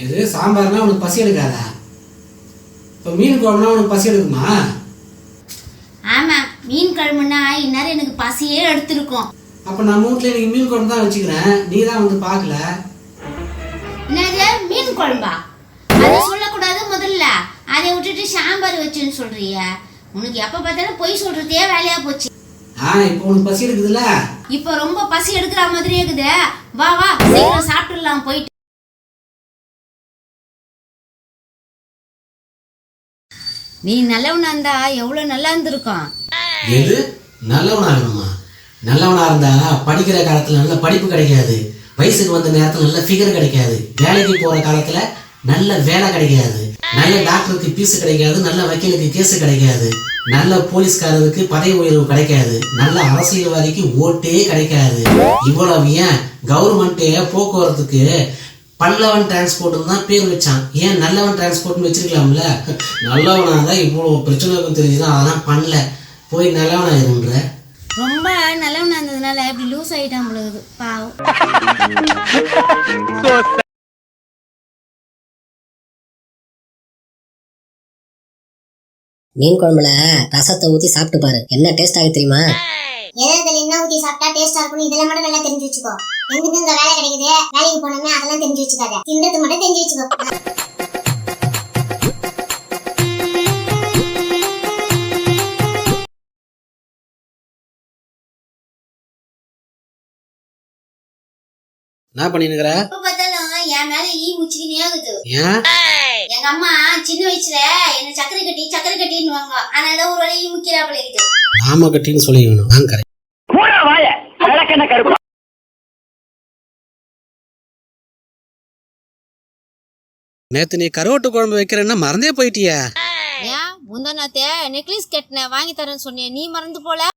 இது சாம்பார்னா உனக்கு பசி எடுக்காதா? இப்போ மீன் குழம்புனா உனக்கு பசி எடுக்குமா? ஆமா, மீன் குழம்புனா இந்நேரம் எனக்கு பசியே எடுத்திருக்கும். அப்போ நம்ம வீட்டில் இன்னைக்கு மீன் குழம்பு தான் வச்சுக்கிறேன், நீ தான் வந்து பார்க்கல. என்னது மீன் குழம்பா? அதை சொல்லக்கூடாது முதல்ல. அதை விட்டுட்டு சாம்பார் வச்சுன்னு சொல்றிய. உனக்கு எப்ப பார்த்தாலும் பொய் சொல்றதே வேலையா போச்சு. இப்போ உனக்கு பசி எடுக்குதுல்ல? இப்போ ரொம்ப பசி எடுக்கிற மாதிரியே இருக்குது. வா வா சீக்கிரம் சாப்பிட்டுடலாம் போயிட்டு. நீ நல்லவனா இருந்தா எவ்வளவு நல்லா இருந்திருக்கும். எது நல்லவனாகணுமா? நல்லவனா இருந்தா படிக்கிற காலத்துல நல்ல படிப்பு கிடைக்காது, வயசுக்கு வந்த நேரத்துல நல்ல ஃபிகர் கிடைக்காது, வேலைக்கு போற காலத்துல நல்ல வேலை கிடைக்காது, நல்ல டாக்டருக்கு பீஸ் கிடைக்காது, நல்ல வக்கீலுக்கு கேஸ் கிடைக்காது, நல்ல போலீஸ்காரருக்கு பதவி உயர்வு கிடைக்காது, நல்ல அரசியல்வாதிக்கு ஓட்டே கிடைக்காது. இவ்வளவு ஏன் கவர்மெண்ட்டே போக்குவரத்துக்கு பல்லவன் டிரான்ஸ்போர்ட்னு தான் பேர் வச்சான். ஏன் நல்லவன் டிரான்ஸ்போர்ட்னு வச்சிருக்கலாம்ல? நல்லவனா தான் இவ்வளவு பிரச்சனை இருக்கும் தெரிஞ்சுதான் அதெல்லாம் பண்ணல. போய் நல்லவனா இருன்ற. ரொம்ப நல்லவனா இருந்ததுனால இப்படி லூஸ் ஆயிட்டான் பொழுது பாவம். மீன் குழம்புல ரசத்தை ஊத்தி சாப்பிட்டு பாரு, என்ன டேஸ்ட் ஆகுது தெரியுமா? எதாவது என்ன ஊத்தி சாப்பிட்டா டேஸ்டா இருக்கும் இதெல்லாம் மட்டும் நல்லா தெரிஞ்சு வச்சுக்கோ. எங்க வேலை கிடைக்குது, வேலைக்கு போனோமே அதெல்லாம் தெரிஞ்சு வச்சுக்காத, தின்றது மட்டும் தெரிஞ்சு வச்சுக்கோ. என்ன பண்ணினுக்கிற? எப்ப பார்த்தாலும் என் மேல ஈ முச்சிக்கினே ஆகுது. ஏன்? எங்க அம்மா சின்ன வயசுல என்ன சக்கரை கட்டின்னு வாங்க, அதனால ஒரு வழி ஈ முக்கிறாப்புல இருக்குது. நாம கட்டின்னு சொல்லி வேணும் நான் கரை. நேத்து நீ கருவாட்டு குழம்பு வைக்கிறேன்னா மறந்தே போயிட்டியா? ஏன் முந்தா நேத்தே நெக்லஸ் கட்டின வாங்கி தரேன்னு சொன்னேன், நீ மறந்து போல.